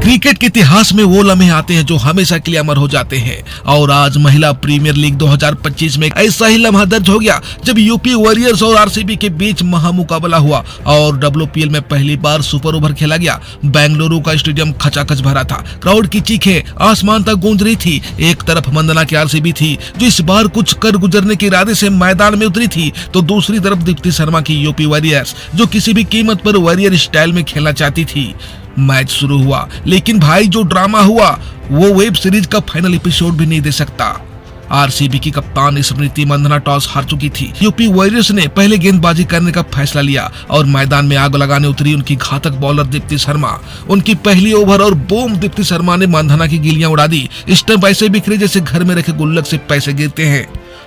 Cricket के इतिहास में वो लम्हे आते हैं जो हमेशा के लिए अमर हो जाते हैं और आज महिला प्रीमियर लीग 2025 में ऐसा ही लम्हा दर्ज हो गया जब यूपी वॉरियर्स और आरसीबी के बीच महामुकाबला हुआ और डब्ल्यूपीएल में पहली बार सुपर ओवर खेला गया। बेंगलुरु का स्टेडियम खचाखच भरा था, क्राउड की चीखें आसमान तक गूंज रही थी। एक तरफ मंदना की आरसीबी थी जो इस बार कुछ कर गुजरने के इरादे से मैदान में उतरी थी, तो दूसरी तरफ दीप्ति शर्मा की यूपी वॉरियर्स जो किसी भी कीमत पर वॉरियर स्टाइल में खेलना चाहती थी। मैच शुरू हुआ, लेकिन भाई जो ड्रामा हुआ वो वेब सीरीज का फाइनल एपिसोड भी नहीं दे सकता। आरसीबी की कप्तान स्मृति मंदना टॉस हार चुकी थी। यूपी वॉरियर्स ने पहले गेंदबाजी करने का फैसला लिया और मैदान में आग लगाने उतरी उनकी घातक बॉलर दीप्ति शर्मा। उनकी पहली ओवर और बूम, दीप्ति शर्मा ने मंदना की गिल्लियां उड़ा दी। स्टंप ऐसे बिखरे जैसे घर में रखे गुल्लक से पैसे गिरते हैं।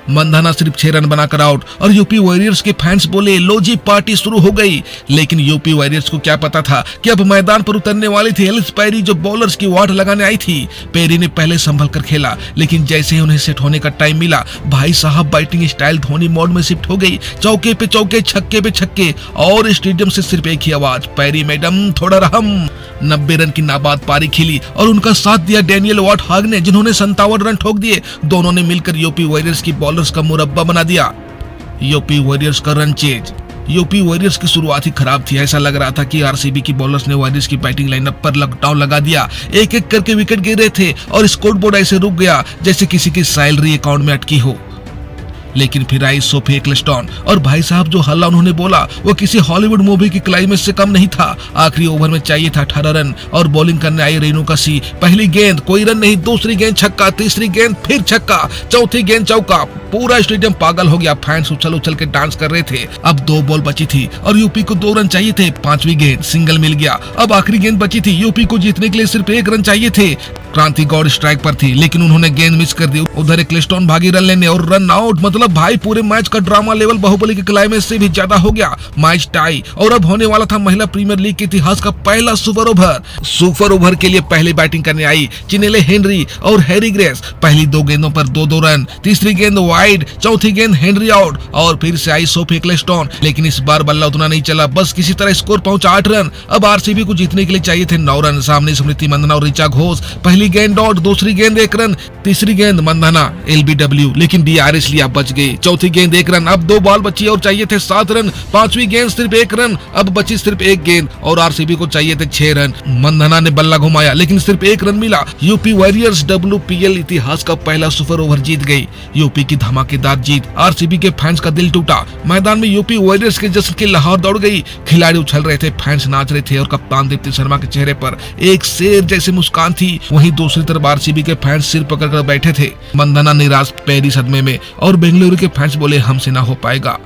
मंदना सिर्फ 6 रन बनाकर आउट और यूपी वॉरियर्स के फैंस बोले लो जी पार्टी शुरू हो गई। लेकिन यूपी वॉरियर्स को क्या पता था कि अब मैदान पर उतरने वाली थी एलिस पेरी जो बॉलर्स की वाट लगाने आई थी। पेरी ने पहले संभल कर खेला, लेकिन जैसे ही उन्हें सेट होने का टाइम मिला भाई साहब बैटिंग स्टाइल धोनी मोड में शिफ्ट हो गई। चौके पे चौके, छक्के पे छक्के और स्टेडियम से सिर्फ एक ही आवाज, पेरी मैडम थोड़ा रहम। 90 रन की नाबाद पारी खेली और उनका साथ दिया डैनियल वॉट हाग ने जिन्होंने 57 रन ठोक दिए। दोनों ने मिलकर यूपी वॉरियर्स की बॉलर्स का मुरब्बा बना दिया। यूपी वॉरियर्स का रन चेज। यूपी वॉरियर्स की शुरुआत ही खराब थी। ऐसा लग रहा था कि आरसीबी की बॉलर्स ने वॉरियर्स की बैटिंग लाइनअप पर लॉकडाउन लगा दिया। एक एक करके विकेट गिर रहे थे और स्कोर बोर्ड ऐसे रुक गया जैसे किसी की सैलरी अकाउंट में अटकी हो। लेकिन फिर आई सोफी एक्लेस्टन और भाई साहब जो हल्ला उन्होंने बोला वो किसी हॉलीवुड मूवी की क्लाइमेक्स से कम नहीं था। आखिरी ओवर में चाहिए था 18 रन और बॉलिंग करने आई रेणुका सिंह। पहली गेंद कोई रन नहीं, दूसरी गेंद छक्का, तीसरी गेंद फिर छक्का, चौथी गेंद चौका। पूरा स्टेडियम पागल हो गया, फैंस उछल उछल के डांस कर रहे थे। अब 2 बॉल बची थी और यूपी को 2 रन चाहिए थे। 5वीं गेंद सिंगल मिल गया। अब आखिरी गेंद बची थी, यूपी को जीतने के लिए सिर्फ 1 रन चाहिए थे। क्रांति गौड़ स्ट्राइक पर थी लेकिन उन्होंने गेंद मिस कर दी। उधर एक्लेस्टन भागी रन लेने और रन आउट। मतलब भाई पूरे मैच का ड्रामा लेवल बाहुबली के क्लाइमेक्स से भी ज्यादा हो गया। मैच टाई और अब होने वाला था महिला प्रीमियर लीग के इतिहास का पहला सुपर ओवर। सुपर ओवर के लिए पहले बैटिंग करने आई चिनेले हेनरी और हैरी ग्रेस। पहली 2 गेंदों पर 2-2 रन, तीसरी गेंद वाइड, चौथी गेंद हेनरी आउट और फिर से आई सोफी एक्लेस्टन। लेकिन इस बार बल्ला उतना नहीं चला, बस किसी तरह स्कोर पहुंचा 8 रन। अब आरसीबी को जीतने के लिए चाहिए थे 9 रन। सामने स्मृति मंदना और ऋचा घोष। पहली गेंद आउट, दूसरी गेंद 1 रन, तीसरी गेंद मंदना एलबीडब्ल्यू लेकिन डीआरएस लिया, बच गई। चौथी गेंद 1 रन। अब 2 बॉल बची और चाहिए थे 7 रन। 5वीं गेंद सिर्फ 1 रन, अब बची सिर्फ 1 गेंद और आरसीबी को चाहिए थे 6 रन। मंदना ने बल्ला घुमाया लेकिन सिर्फ 1 रन मिला। यूपी वॉरियर्स डब्ल्यूपीएल इतिहास का पहला सुपर ओवर जीत गई। यूपी की धमाकेदार जीत, आरसीबी के फैंस का दिल टूटा। मैदान में यूपी वॉरियर्स के जश्न की लहर दौड़ गई। खिलाड़ी उछल रहे थे, फैंस नाच रहे थे और कप्तान दीप्ति शर्मा के चेहरे पर एक शेर जैसी मुस्कान थी। वहीं दूसरी तरफ आरसीबी के फैंस सिर पकड़कर बैठे थे। मंदना निराश, पेरी सदमे में और बेंगलुरु के फैंस बोले हमसे ना हो पाएगा।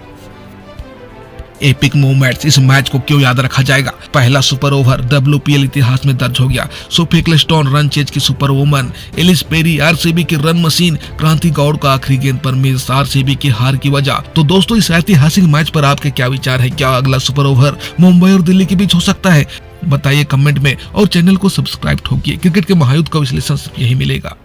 एपिक मोमेंट्स, इस मैच को क्यों याद रखा जाएगा। पहला सुपर ओवर डब्ल्यूपीएल इतिहास में दर्ज हो गया। सोफी एक्लेस्टन रन चेज की super woman, Ellyse Perry RCB की रन मशीन, क्रांति गौड़ का आखिरी गेंद पर मिस आरसीबी की हार की वजह। तो दोस्तों इस ऐतिहासिक मैच पर आपके क्या विचार है? क्या अगला सुपर ओवर मुंबई और दिल्ली के बीच हो सकता है? बताइए कमेंट में और चैनल को सब्सक्राइब ठोकिए। क्रिकेट के महायुद्ध का विश्लेषण यही मिलेगा।